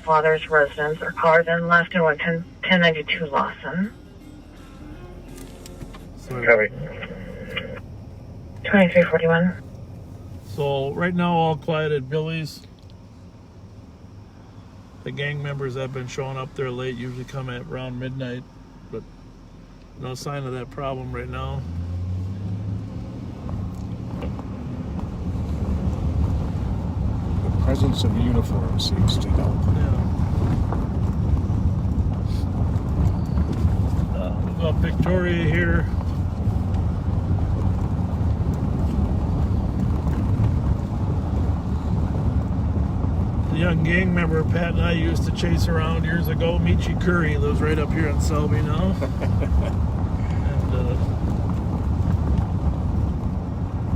father's residence. Our car then left and went 1092 Lawson. Sorry. 2341. So right now all quiet at Billy's. The gang members that have been showing up there late usually come at around midnight, but no sign of that problem right now. The presence of uniform seems to help. Yeah. We've got Victoria here. The young gang member Pat and I used to chase around years ago. Michi Curry lives right up here in Selby now. And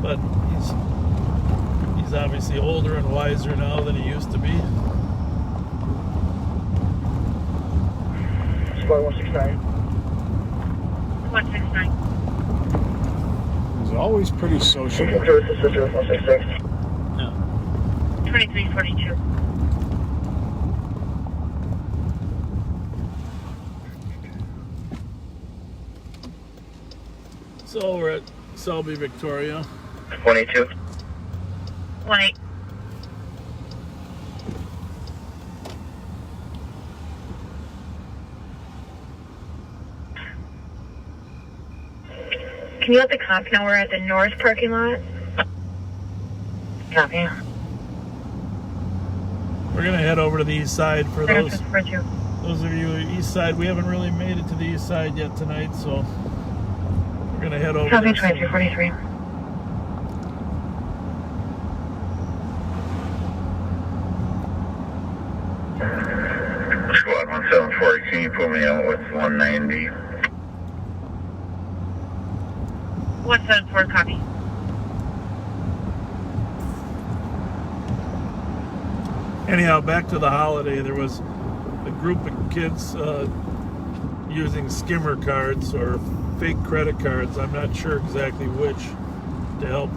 but he's obviously older and wiser now than he used to be. Squad 169. 169. He's always pretty sociable. 166. Yeah. 2342. So we're at Selby, Victoria. 22. 18. Can you let the cop know we're at the north parking lot? Copy. We're gonna head over to the east side for those For you. of you east side. We haven't really made it to the east side yet tonight, so we're gonna head over. Copy. there. 2343. Squad 174, can you put me out with 190? 174, copy. Anyhow, back to the holiday. There was a group of kids using skimmer cards or fake credit cards. I'm not sure exactly which, to help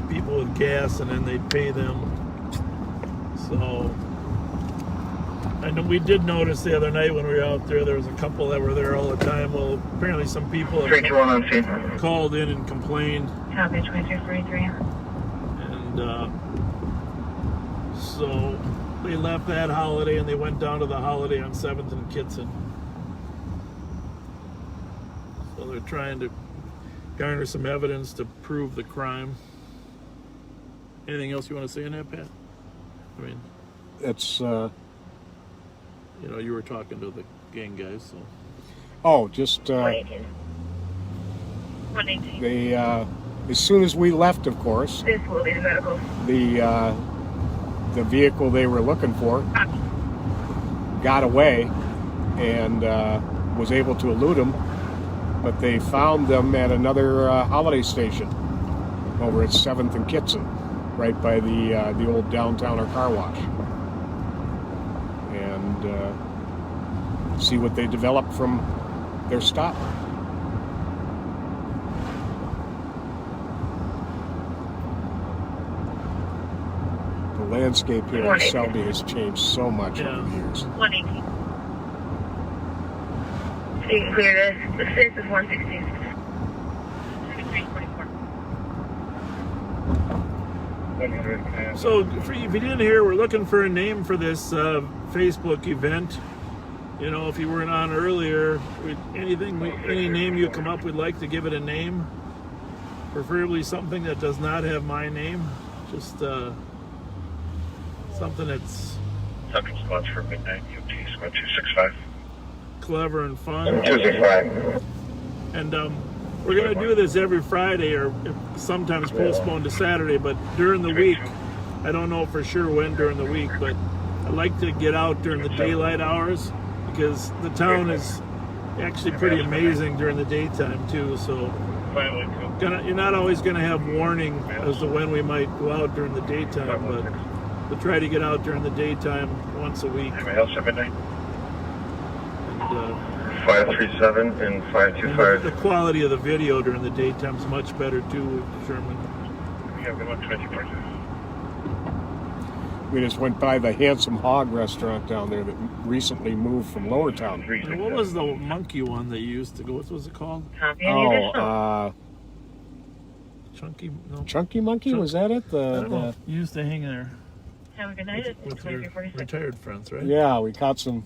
people with gas, and then they'd pay them. So I know we did notice the other night when we were out there was a couple that were there all the time. Well, apparently some people have 321 on scene. called in and complained. Copy. 2343. And so they left that holiday and they went down to the holiday on 7th and Kitson. So they're trying to garner some evidence to prove the crime. Anything else you want to say on that, Pat? I mean, It's, you know, you were talking to the gang guys, so. oh, just, 118. 118. they, as soon as we left, of course, This will be the medical. the vehicle they were looking for Copy. got away and was able to elude them, but they found them at another holiday station over at 7th and Kitson, right by the old downtowner car wash, and see what they developed from their stop. The landscape here in Selby has changed so much over the years. 118. So you can clear this. The space is 116. 2344. So if you didn't hear, we're looking for a name for this Facebook event. You know, if you weren't on earlier, any name you come up with, like to give it a name. Preferably something that does not have my name. Just something that's Central Squads for midnight, UT Squad 265. clever and fun. 265. And we're going to do this every Friday, or sometimes postponed to Saturday, but during the week, I don't know for sure when during the week, but I like to get out during the daylight hours because the town is actually pretty amazing during the daytime too. So you're not always going to have warning as to when we might go out during the daytime, but we'll try to get out during the daytime once a week. Anybody else at midnight? And, 537 and 525. the quality of the video during the daytime is much better too, we've determined. We have 124. We just went by the Handsome Hog restaurant down there that recently moved from Lower Town. And what was the monkey one that you used to go? What was it called? Copy any additional. Chunky? No. Chunky Monkey, was that it? I don't know. You used to hang there Have a good night. with your 2346. retired friends, right? Yeah, we caught some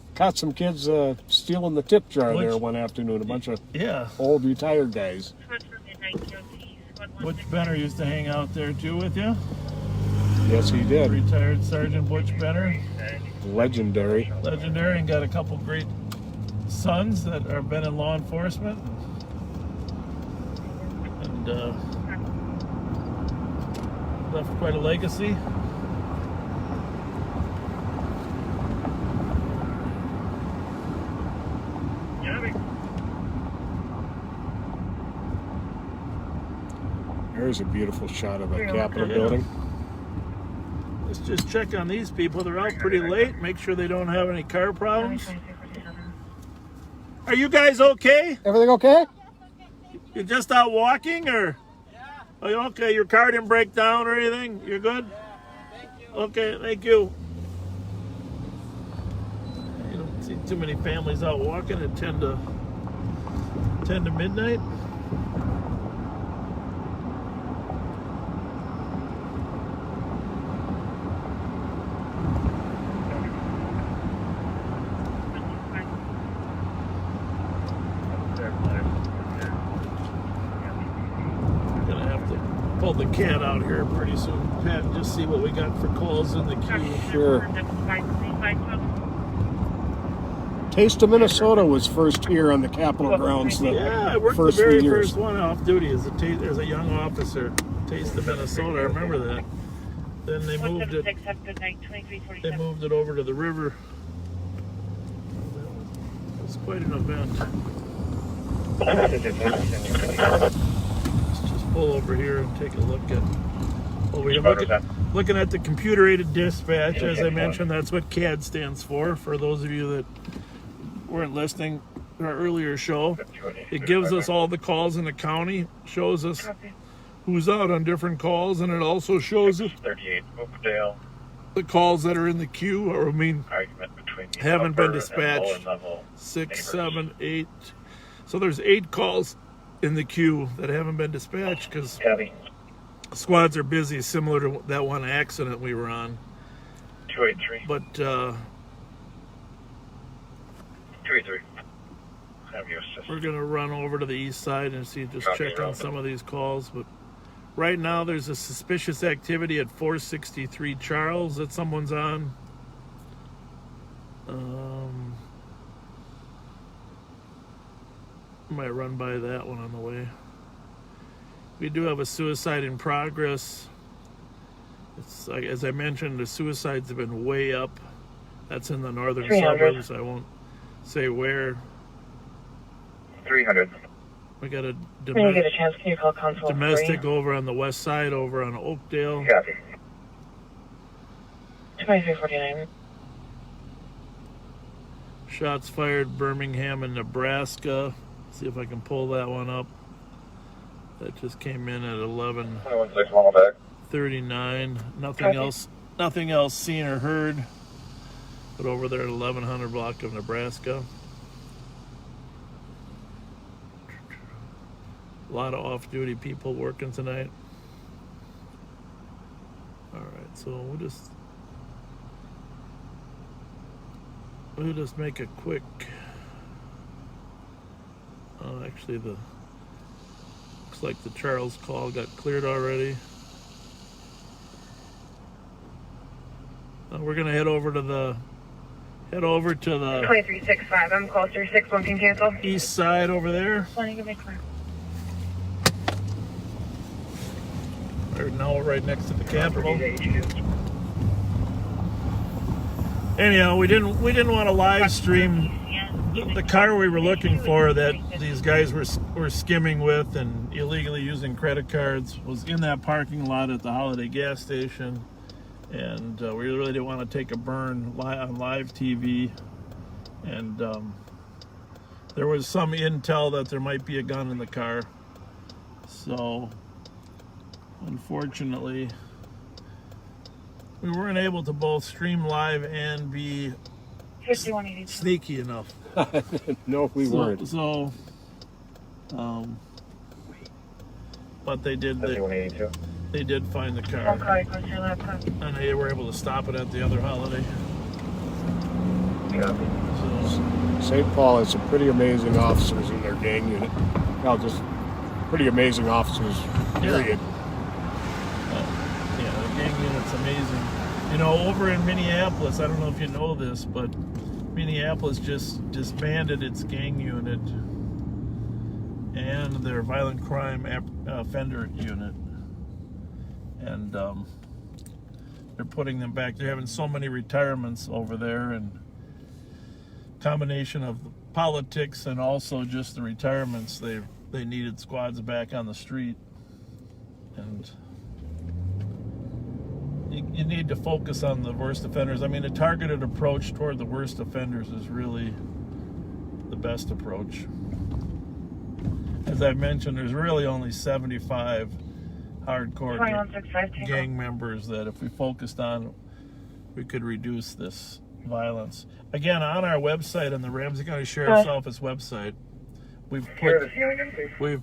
kids stealing the tip jar there one afternoon. A bunch of old retired guys. Butch Benner used to hang out there too with you. Yes, he did. Retired Sergeant Butch Benner. Legendary. Legendary, and got a couple great sons that have been in law enforcement. And left quite a legacy. There's a beautiful shot of the Capitol building. Let's just check on these people. They're out pretty late. Make sure they don't have any car problems. Are you guys okay? Everything okay? You're just out walking, or? Yeah. Are you okay? Your car didn't break down or anything? You're good? Thank you. Okay, thank you. You don't see too many families out walking at 10 to midnight. Pull the cat out here pretty soon, Pat, and just see what we got for calls in the queue. Sure. Taste of Minnesota was first here on the Capitol grounds. Yeah, I worked the very first one off duty as a young officer. Taste of Minnesota, I remember that. Then they moved it. They moved it over to the river. It was quite an event. Pull over here and take a look at. Well, we're looking at the computer-aided dispatch. As I mentioned, that's what CAD stands for. For those of you that weren't listening to our earlier show, it gives us all the calls in the county, shows us who's out on different calls, and it also shows us 38 Oakdale. the calls that are in the queue, or Argument between haven't been upper and dispatched. lower level 6, neighbors. 7, 8. So there's 8 calls in the queue that haven't been dispatched because Copy. squads are busy, similar to that one accident we were on. 283. But 283. Have you assist? we're gonna run over to the east side and check on some of these calls. But right now there's a suspicious activity at 463 Charles that someone's on. Might run by that one on the way. We do have a suicide in progress. It's like, as I mentioned, the suicides have been way up. That's in the northern 300. suburbs. I won't say where. 300. We got a When you get a chance, can you call Console domestic over on the west side, over on Oakdale. Copy. 2349. Shots fired Birmingham and Nebraska. See if I can pull that one up. That just came in at 11:39. Nothing else seen or heard. But over there at 1100 block of Nebraska. A lot of off-duty people working tonight. All right, so we'll just make a quick. Actually, looks like the Charles call got cleared already. We're gonna head over to the 2365. I'm closer. 61 can cancel. east side over there. We're now right next to the Capitol. Anyhow, we didn't want to live stream the car we were looking for that these guys were skimming with and illegally using credit cards was in that parking lot at the Holiday gas station, and we really didn't want to take a burn on live TV, and there was some intel that there might be a gun in the car, so unfortunately we weren't able to both stream live and be 5182. sneaky enough. No, we weren't. So, but they did. 5182. They did find the car, Okay, go to your laptop. and they were able to stop it at the other holiday. Copy. So, St. Paul has some pretty amazing officers in their gang unit. Well, just pretty amazing officers, period. yeah, the gang unit's amazing. You know, over in Minneapolis, I don't know if you know this, but Minneapolis just disbanded its gang unit and their violent crime offender unit. And they're putting them back. They're having so many retirements over there, and combination of politics and also just the retirements, they needed squads back on the street. And you need to focus on the worst offenders. I mean, a targeted approach toward the worst offenders is really the best approach. As I mentioned, there's really only 75 hardcore 21652. gang members that if we focused on, we could reduce this violence. Again, on our website, on the Ramsey County Sheriff's Office website, we've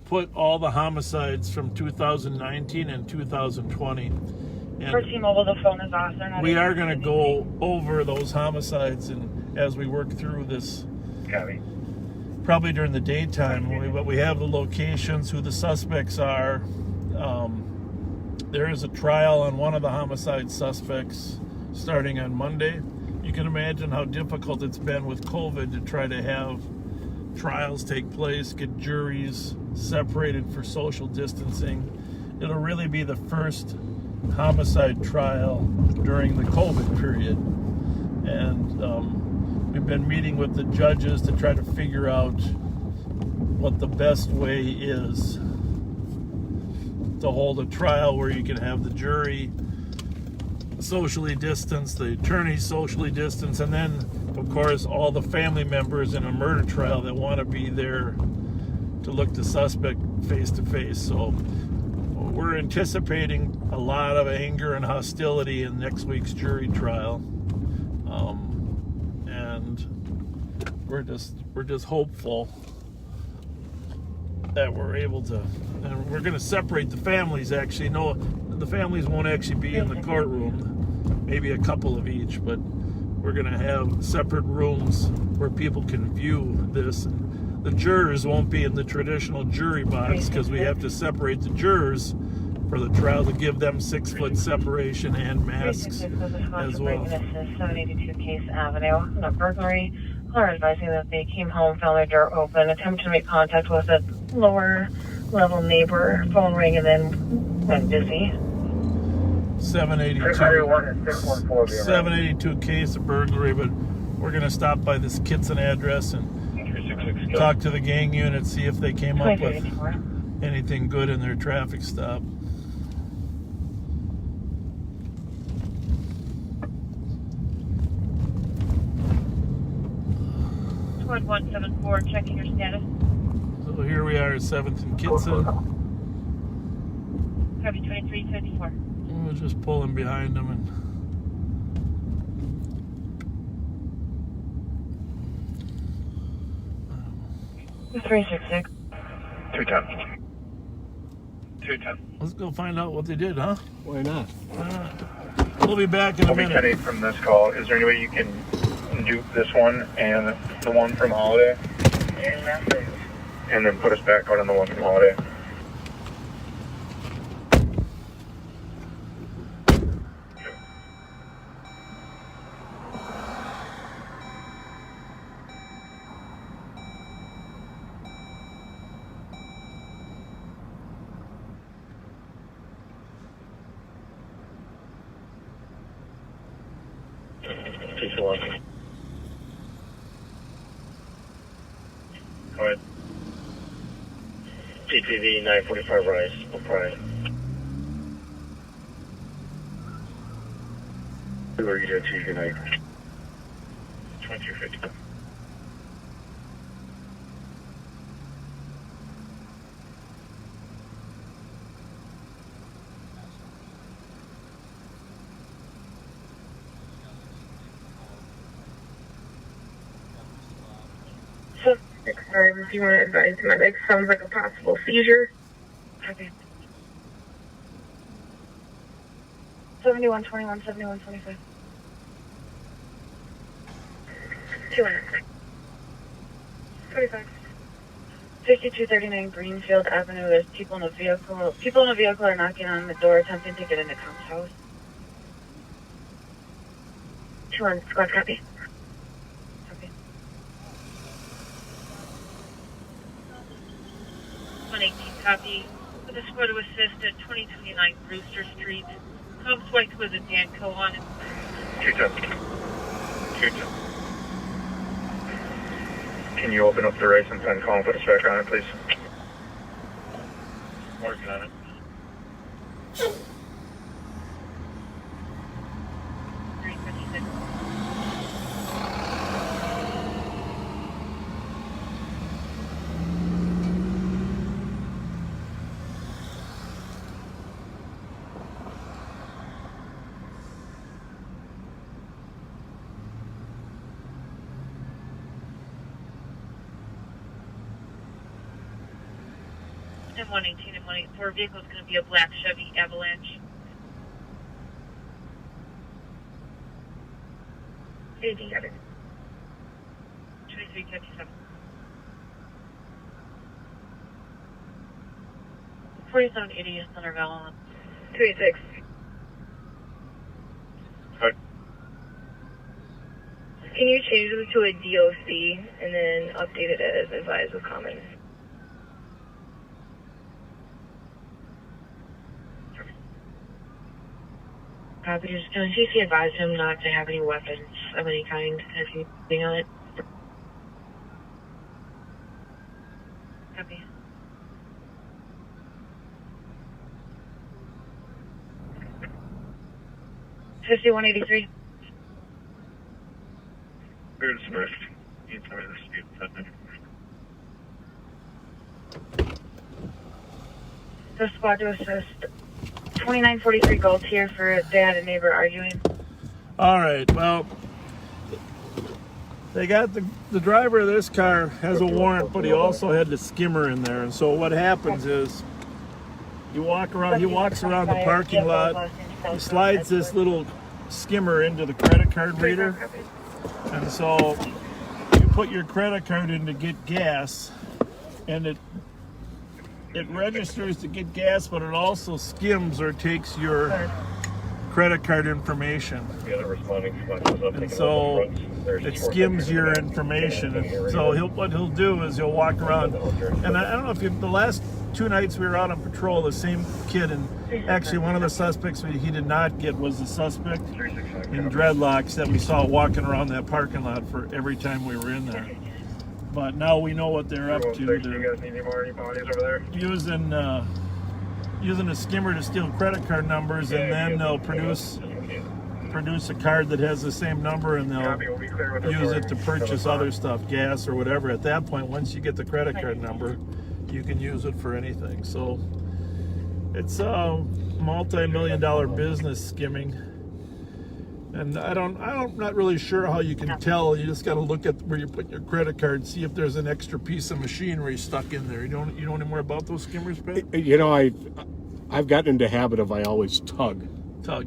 put all the homicides from 2019 and 2020. First And T-Mobile, the phone is off. They're not we able are to going to do go over those homicides, and as we work through this, Copy. probably during the daytime, but we have the locations, who the suspects are. There is a trial on one of the homicide suspects starting on Monday. You can imagine how difficult it's been with COVID to try to have trials take place, get juries separated for social distancing. It'll really be the first homicide trial during the COVID period. And we've been meeting with the judges to try to figure out what the best way is to hold a trial where you can have the jury socially distanced, the attorney socially distanced, and then, of course, all the family members in a murder trial that want to be there to look the suspect face to face. So we're anticipating a lot of anger and hostility in next week's jury trial, and we're just hopeful that we're able to, and we're going to separate the families. Actually, no, the families won't actually be in the courtroom, maybe a couple of each, but we're going to have separate rooms where people can view this. And the jurors won't be in the traditional jury box because we have to separate the jurors for the trial to give them 6-foot separation and masks as well. This is 782 Case Avenue, a burglary. Caller advising that they came home, found their door open, attempted to make contact with a lower level neighbor, phone rang, and then went busy. 782 case of burglary, but we're going to stop by this Kitson address and talk to the gang unit, see if they came up with anything good in their traffic stop. Squad 174, checking your status. So here we are at 7th and Kitson. Copy 2354. We're just pulling behind them and 366. 210. 210. let's go find out what they did, huh? Why not? We'll be back in a We'll be minute. 10-8 from this call. Is there any way you can dupe this one and the one from Holiday? And then put us back out on the one from Holiday? Go ahead. TPV 945 Rise, O'Brien. Who are you doing Tuesday night? 2250. Sorry, if you want to advise medics, sounds like a possible seizure. Okay. 7121, 7125. 200. 25. 5239 Greenfield Avenue. There's people in a vehicle. People in a vehicle are knocking on the door, attempting to get into Comp's house. 200. Squad copy. Copy. 118 copy. With a squad to assist at 2029 Brewster Street. Comp's wife was a Danco on it. 210. 210. Can you open up the race and pen call and put us back on it, please? Working on it. And 118 and 184 vehicle is going to be a black Chevy Avalanche. 87. 2357. 4780 is Thunder Valley. 286. Hi. Can you change it to a DOC and then update it as advised with comments? Copy. Just CC advised him not to have any weapons of any kind as he's being on it. Copy. $51.83. Here's Smith. You tell me the speed limit. The squad to assist. 2943 Gaultier for dad and neighbor arguing. All right, well, they got the driver of this car has a warrant, but he also had the skimmer in there. And so what happens is he walks around the parking lot, he slides this little skimmer into the credit card reader. And so you put your credit card in to get gas, and it registers to get gas, but it also skims or takes your credit card information. And so it skims your information. So what he'll do is he'll walk around. And I don't know if the last 2 nights we were out on patrol, the same kid, and actually one of the suspects he did not get was the suspect in dreadlocks that we saw walking around that parking lot for every time we were in there. But now we know what they're up to. Do you guys need any bodies over there? Using a skimmer to steal credit card numbers, and then they'll produce a card that has the same number, and they'll use it to purchase other stuff, gas or whatever. At that point, once you get the credit card number, you can use it for anything. So it's a multi-million-dollar business skimming. And I'm not really sure how you can tell. You just got to look at where you put your credit card and see if there's an extra piece of machinery stuck in there. You know any more about those skimmers, Ben? You know, I've gotten into the habit of I always tug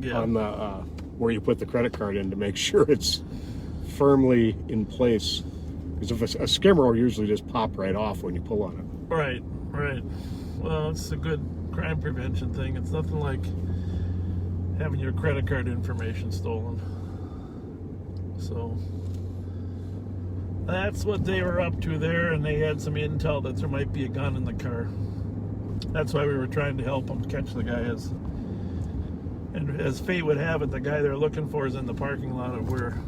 Yeah. on the where you put the credit card in to make sure it's firmly in place. Because if a skimmer will usually just pop right off when you pull on it. Right. Well, it's a good crime prevention thing. It's nothing like having your credit card information stolen. So that's what they were up to there, and they had some intel that there might be a gun in the car. That's why we were trying to help them catch the guy. And as fate would have it, the guy they're looking for is in the parking lot of where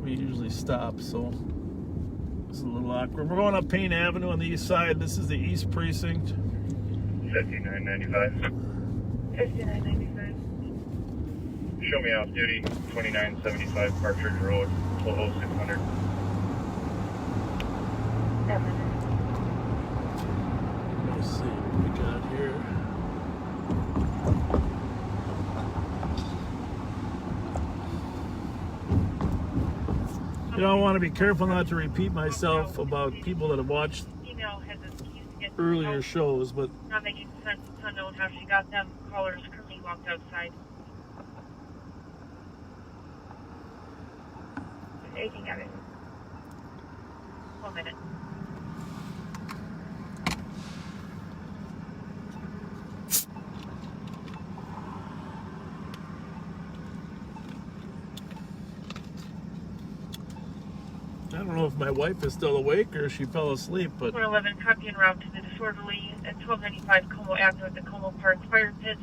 we usually stop. So it's a little awkward. We're going up Payne Avenue on the east side. This is the East Precinct. 5995. 5995. Show me off duty. 2975 Partridge Road. 12600. Let's see what we got here. You know, I want to be careful not to repeat myself about people that have watched Female has a keys to get earlier shows, but not making sense. It's unknown how she got them. Callers currently walked outside. Hey, you got it. 1 minute. I don't know if my wife is still awake or she fell asleep, but 411, copy en route to the disorderly at 1295 Como Avenue at the Como Park fire pits.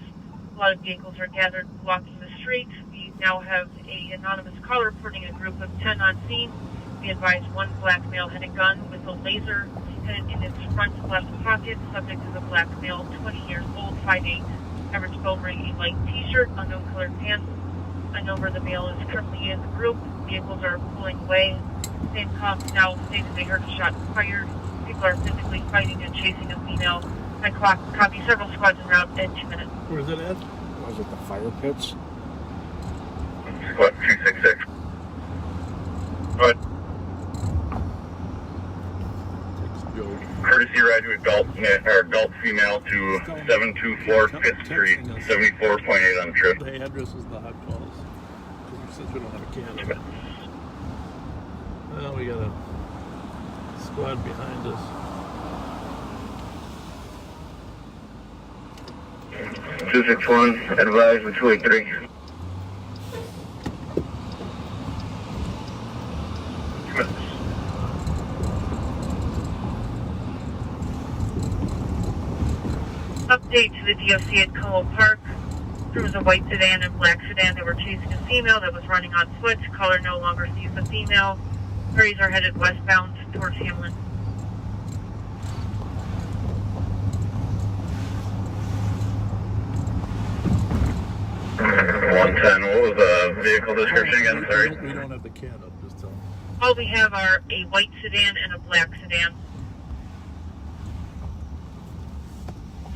A lot of vehicles are gathered blocking the street. We now have an anonymous caller reporting a group of 10 on scene. We advise one black male had a gun with a laser headed in its front left pocket. Subject is a black male, 20 years old, 5'8", average build, wearing a light t-shirt, unknown colored pants. Unknown where the male is currently in the group. Vehicles are pulling away. Same cops now stated they heard a shot fired. People are physically fighting and chasing a female. I copy several squads en route in 2 minutes. where's it at? Was it the fire pits? Squad 266. But courtesy ride to adult female to 724 5th Street, 74.8 on the trip. The address is the hot calls. Since we don't have a can of it. Well, we got a squad behind us. 261, advise with 283. Update to the DOC at Como Park. There was a white sedan and black sedan that were chasing a female that was running on foot. Caller no longer sees the female. Hurries are headed westbound towards Hamlin. 110, what was the vehicle description again? Sorry. We don't have the can up, just tell them. All we have are a white sedan and a black sedan.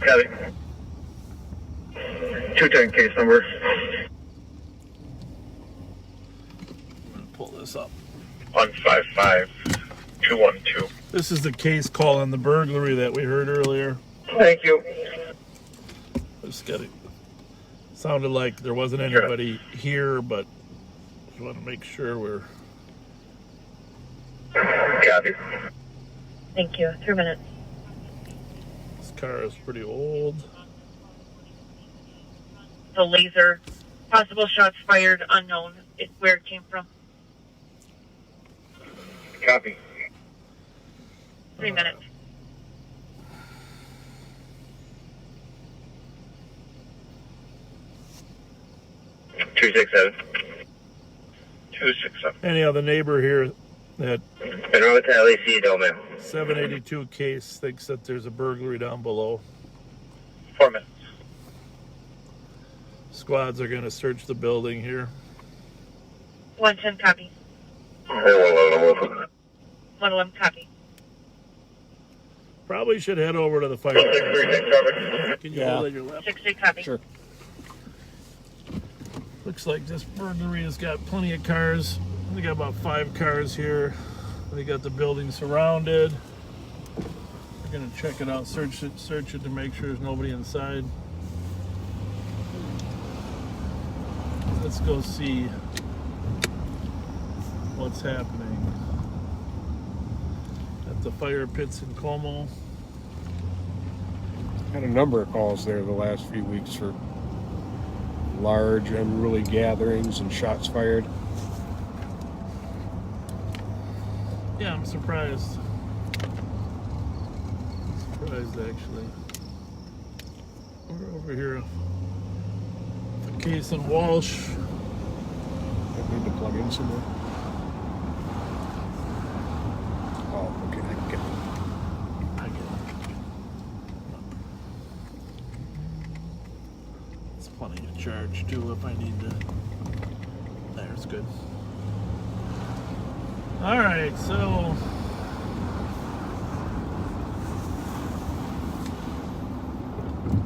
Copy. 210 case number. I'm gonna pull this up. 155212. This is the case call on the burglary that we heard earlier. Thank you. Just got it. Sounded like there wasn't anybody here, but just want to make sure we're. Copy. Thank you. 3 minutes. This car is pretty old. The laser. Possible shots fired, unknown where it came from. Copy. 3 minutes. Two six seven. 267. Any other neighbor here that And over to LAC, Delman. 782 case thinks that there's a burglary down below. 4 minutes. Squads are going to search the building here. 110 copy. 111 copy. Probably should head over to the fire. 636, cover. Can you Yeah. hold at your left? 63 copy. Sure. Looks like this burglary has got plenty of cars. They got about 5 cars here. They got the building surrounded. We're gonna check it out, search it to make sure there's nobody inside. Let's go see what's happening at the fire pits in Como. Had a number of calls there the last few weeks for large unruly gatherings and shots fired. Yeah, I'm surprised. Surprised actually. We're over here. A case in Walsh. I need to plug in somewhere. Oh, okay, I can get it. I get it. It's plenty to charge too if I need to. There's good. All right, so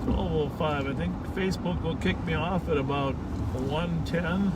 12:05. I think Facebook will kick me off at about 1:10.